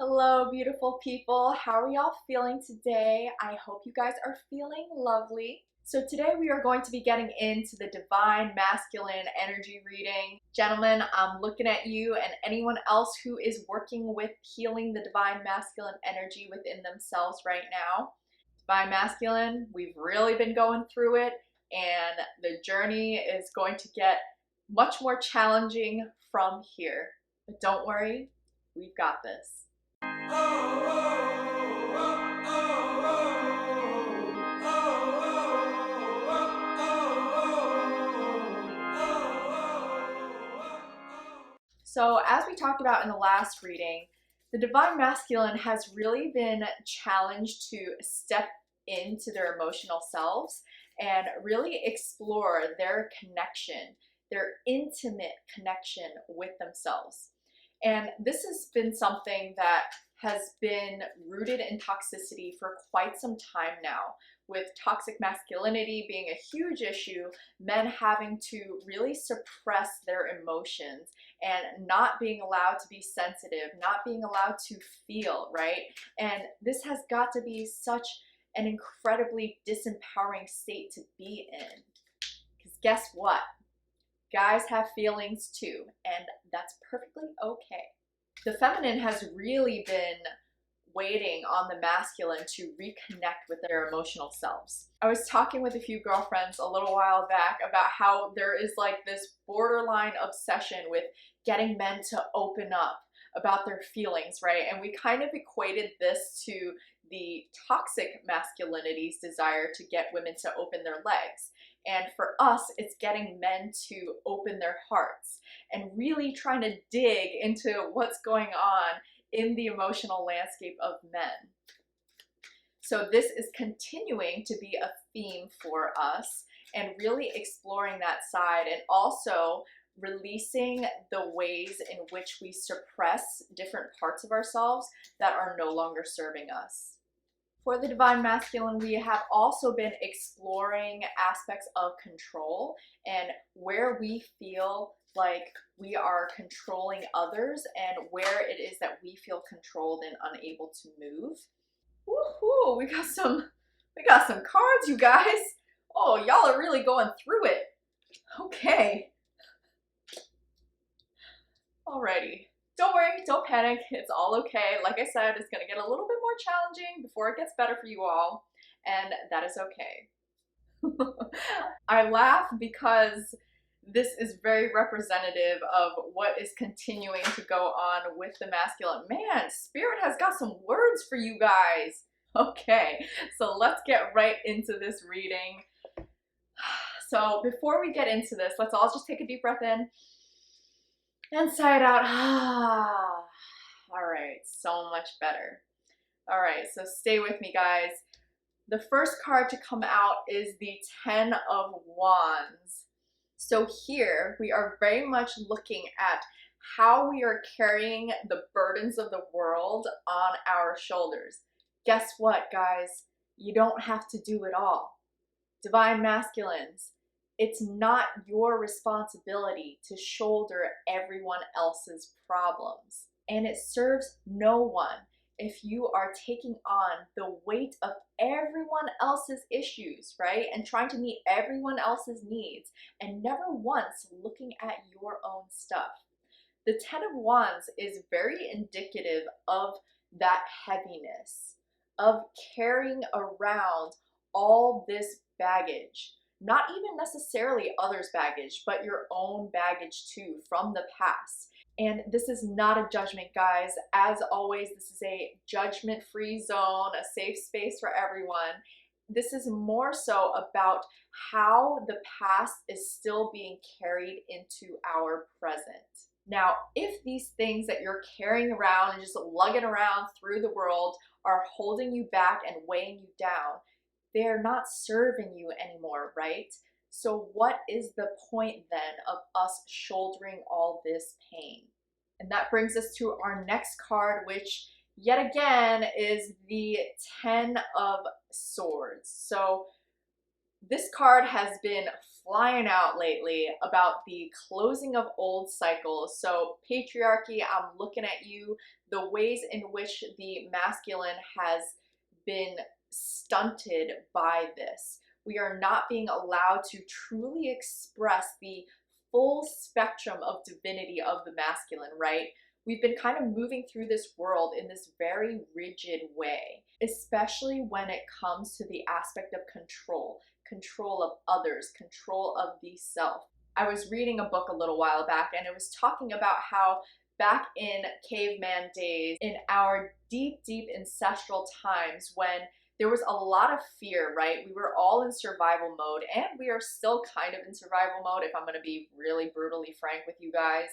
Hello, beautiful people. How are y'all feeling today? I hope you guys are feeling lovely. So today we are going to be getting into the divine masculine energy reading. Gentlemen, I'm looking at you and anyone else who is working with healing the divine masculine energy within themselves right now. Divine masculine, we've really been going through it, and the journey is going to get much more challenging from here. But don't worry, we've got this. So, as we talked about in the last reading, the divine masculine has really been challenged to step into their emotional selves and really explore their connection, their intimate connection with themselves. And this has been something that has been rooted in toxicity for quite some time now, with toxic masculinity being a huge issue, men having to really suppress their emotions and not being allowed to be sensitive, not being allowed to feel, right? And this has got to be such an incredibly disempowering state to be in. Because guess what? Guys have feelings too, and that's perfectly okay. The feminine has really been waiting on the masculine to reconnect with their emotional selves. I was talking with a few girlfriends a little while back about how there is like this borderline obsession with getting men to open up about their feelings, right? And we kind of equated this to the toxic masculinity's desire to get women to open their legs. And for us, it's getting men to open their hearts and really trying to dig into what's going on in the emotional landscape of men. So this is continuing to be a theme for us and really exploring that side, and also releasing the ways in which we suppress different parts of ourselves that are no longer serving us. For the divine masculine, we have also been exploring aspects of control and where we feel like we are controlling others and where it is that we feel controlled and unable to move. Woohoo! We got some cards, you guys. Oh, y'all are really going through it. Okay. Alrighty. Don't worry, don't panic, it's all okay. Like I said, it's gonna get a little bit more challenging before it gets better for you all, and that is okay. I laugh because this is very representative of what is continuing to go on with the masculine. Man, Spirit has got some words for you guys. Okay, so let's get right into this reading. So before we get into this, let's all just take a deep breath in and sigh it out. All right, so much better. All right, so stay with me, guys. The first card to come out is the 10 of Wands. So here we are very much looking at how we are carrying the burdens of the world on our shoulders. Guess what, guys? You don't have to do it all. Divine masculines, it's not your responsibility to shoulder everyone else's problems. And it serves no one if you are taking on the weight of everyone else's issues, right? And trying to meet everyone else's needs and never once looking at your own stuff. The 10 of Wands is very indicative of that heaviness, of carrying around all this baggage. Not even necessarily others' baggage, but your own baggage too from the past. And this is not a judgment, guys. As always, this is a judgment-free zone, a safe space for everyone. This is more so about how the past is still being carried into our present. Now, if these things that you're carrying around and just lugging around through the world are holding you back and weighing you down, they're not serving you anymore, right? So what is the point then of us shouldering all this pain? And that brings us to our next card, which yet again is the 10 of Swords. So This card has been flying out lately about the closing of old cycles. So, patriarchy, I'm looking at you, the ways in which the masculine has been stunted by this. We are not being allowed to truly express the full spectrum of divinity of the masculine, right? We've been kind of moving through this world in this very rigid way, especially when it comes to the aspect of control of others, control of the self. I was reading a book a little while back and it was talking about how back in caveman days, in our deep, deep ancestral times when there was a lot of fear, right? We were all in survival mode and we are still kind of in survival mode if I'm going to be really brutally frank with you guys.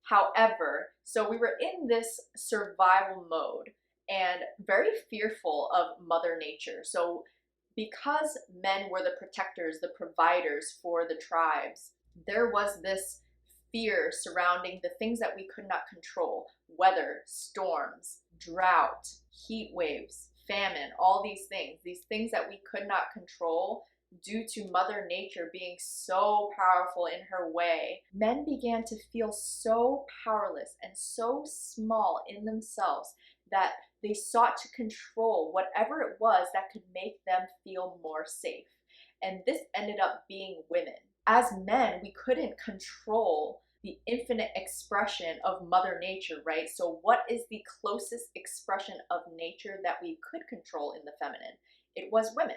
However, so we were in this survival mode and very fearful of Mother Nature. So because men were the protectors, the providers for the tribes, there was this fear surrounding the things that we could not control: weather, storms, drought, heat waves, famine, all these things that we could not control due to Mother Nature being so powerful in her way. Men began to feel so powerless and so small in themselves that they sought to control whatever it was that could make them feel more safe. And this ended up being women. As men, we couldn't control the infinite expression of Mother Nature, right? So what is the closest expression of nature that we could control in the feminine? It was women.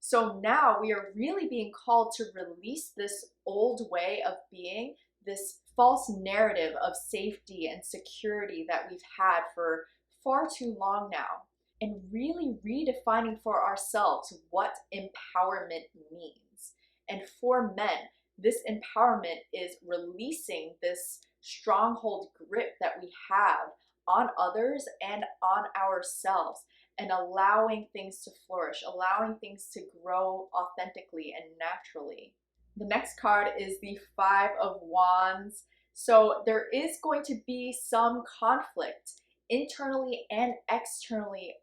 So now we are really being called to release this old way of being, this false narrative of safety and security that we've had for far too long now, and really redefining for ourselves what empowerment means. And for men, this empowerment is releasing this stronghold grip that we have on others and on ourselves, and allowing things to flourish, allowing things to grow authentically and naturally. The next card is the Five of Wands. So there is going to be some conflict internally and externally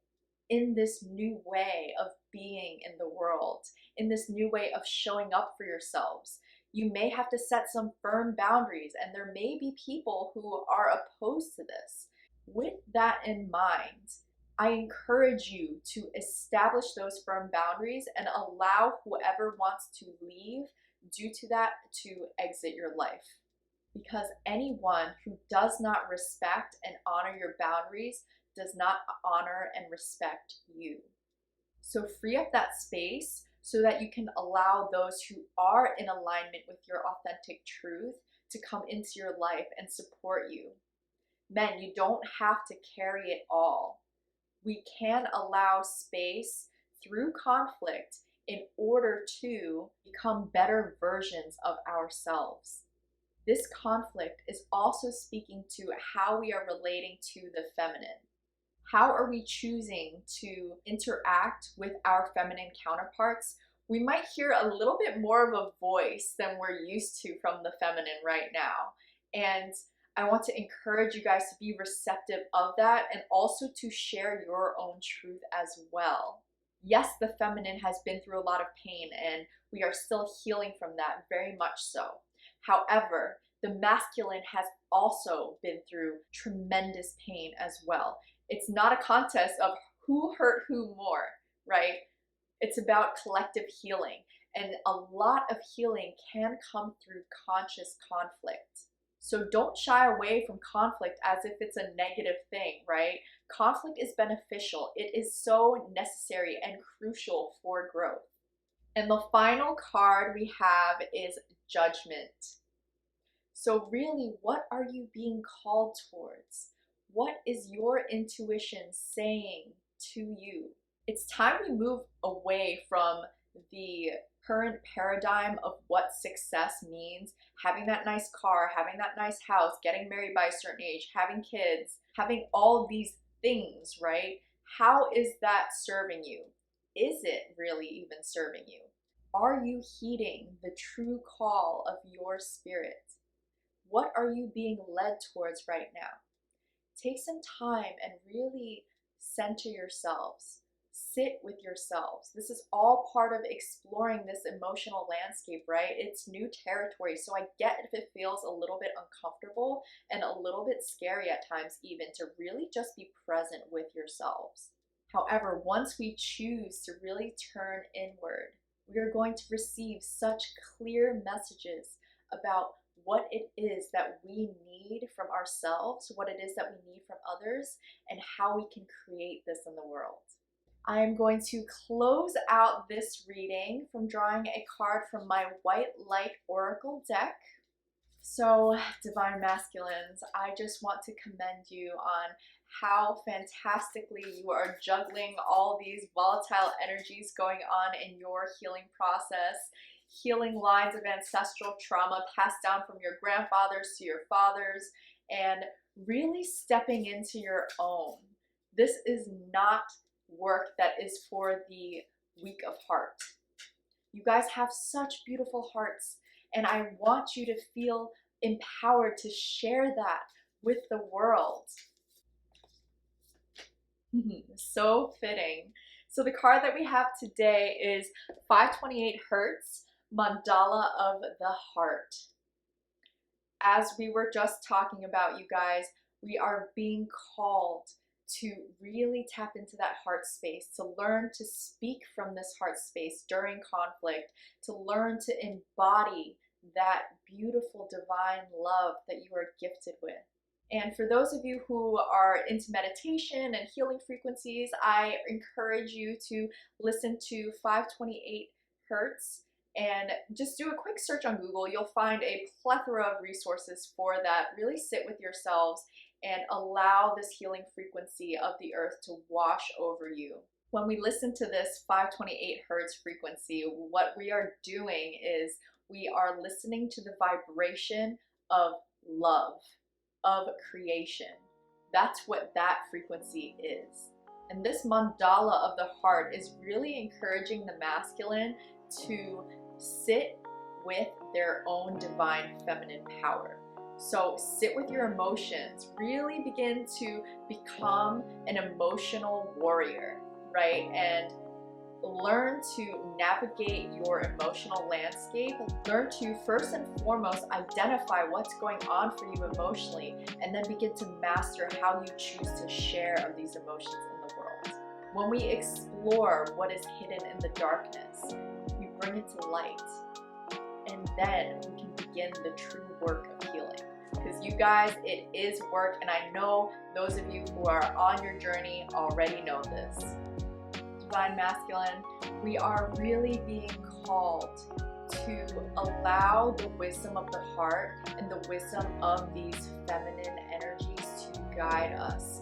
in this new way of being in the world, in this new way of showing up for yourselves. You may have to set some firm boundaries, and there may be people who are opposed to this. With that in mind, I encourage you to establish those firm boundaries and allow whoever wants to leave due to that to exit your life. Because anyone who does not respect and honor your boundaries does not honor and respect you. So free up that space so that you can allow those who are in alignment with your authentic truth to come into your life and support you. Men, you don't have to carry it all. We can allow space through conflict in order to become better versions of ourselves. This conflict is also speaking to how we are relating to the feminine. How are we choosing to interact with our feminine counterparts? We might hear a little bit more of a voice than we're used to from the feminine right now. And I want to encourage you guys to be receptive of that and also to share your own truth as well. Yes, the feminine has been through a lot of pain and we are still healing from that, very much so. However, the masculine has also been through tremendous pain as well. It's not a contest of who hurt who more, right? It's about collective healing. And a lot of healing can come through conscious conflict. So don't shy away from conflict as if it's a negative thing, right? Conflict is beneficial. It is so necessary and crucial for growth. And the final card we have is Judgment. So really, what are you being called towards? What is your intuition saying to you? It's time we move away from the current paradigm of what success means. Having that nice car, having that nice house, getting married by a certain age, having kids, having all these things, right? How is that serving you? Is it really even serving you? Are you heeding the true call of your spirit? What are you being led towards right now? Take some time and really center yourselves. Sit with yourselves. This is all part of exploring this emotional landscape, right? It's new territory, so I get if it feels a little bit uncomfortable and a little bit scary at times even to really just be present with yourselves. However, once we choose to really turn inward, we are going to receive such clear messages about what it is that we need from ourselves, what it is that we need from others, and how we can create this in the world. I am going to close out this reading from drawing a card from my White Light Oracle deck. So, Divine Masculines, I just want to commend you on how fantastically you are juggling all these volatile energies going on in your healing process, healing lines of ancestral trauma passed down from your grandfathers to your fathers, and really stepping into your own. This is not work that is for the weak of heart. You guys have such beautiful hearts, and I want you to feel empowered to share that with the world. So fitting. So the card that we have today is 528 Hertz, Mandala of the Heart. As we were just talking about, you guys, we are being called to really tap into that heart space, to learn to speak from this heart space during conflict, to learn to embody that beautiful divine love that you are gifted with. And for those of you who are into meditation and healing frequencies, I encourage you to listen to 528 Hertz and just do a quick search on Google. You'll find a plethora of resources for that. Really sit with yourselves and allow this healing frequency of the earth to wash over you. When we listen to this 528 Hertz frequency, what we are doing is we are listening to the vibration of love, of creation. That's what that frequency is. And this mandala of the heart is really encouraging the masculine to sit with their own divine feminine power. So sit with your emotions, really begin to become an emotional warrior, right? And learn to navigate your emotional landscape. Learn to first and foremost identify what's going on for you emotionally, and then begin to master how you choose to share of these emotions in the world. When we explore what is hidden in the darkness, we bring it to light, and then we can begin the true work of healing. Because you guys, it is work, and I know those of you who are on your journey already know this. Divine Masculine, we are really being called to allow the wisdom of the heart and the wisdom of these feminine energies to guide us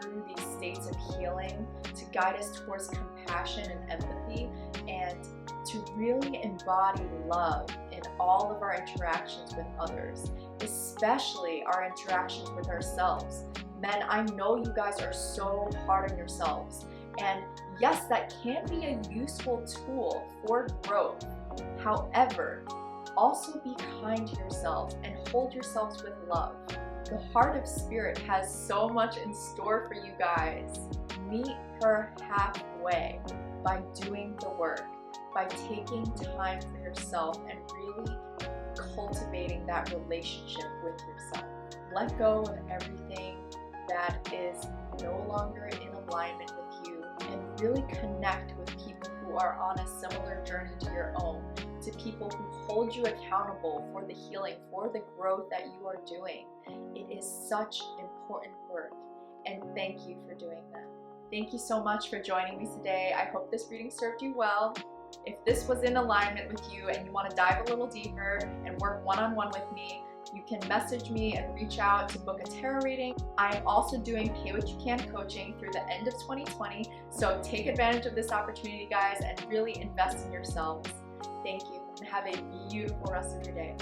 through these states of healing, to guide us towards compassion and empathy, and to really embody love in all of our interactions with others, especially our interactions with ourselves. Men, I know you guys are so hard on yourselves. And yes, that can be a useful tool for growth. However, also be kind to yourselves and hold yourselves with love. The heart of spirit has so much in store for you guys. Meet her halfway by doing the work, by taking time for yourself and really cultivating that relationship with yourself. Let go of everything that is no longer in alignment with you, and really connect with people who are on a similar journey to your own, to people who hold you accountable for the healing, for the growth that you are doing. It is such important work, and thank you for doing that. Thank you so much for joining me today. I hope this reading served you well. If this was in alignment with you and you want to dive a little deeper and work one-on-one with me, you can message me and reach out to book a tarot reading. I am also doing Pay What You Can coaching through the end of 2020, so take advantage of this opportunity, guys, and really invest in yourselves. Thank you, and have a beautiful rest of your day.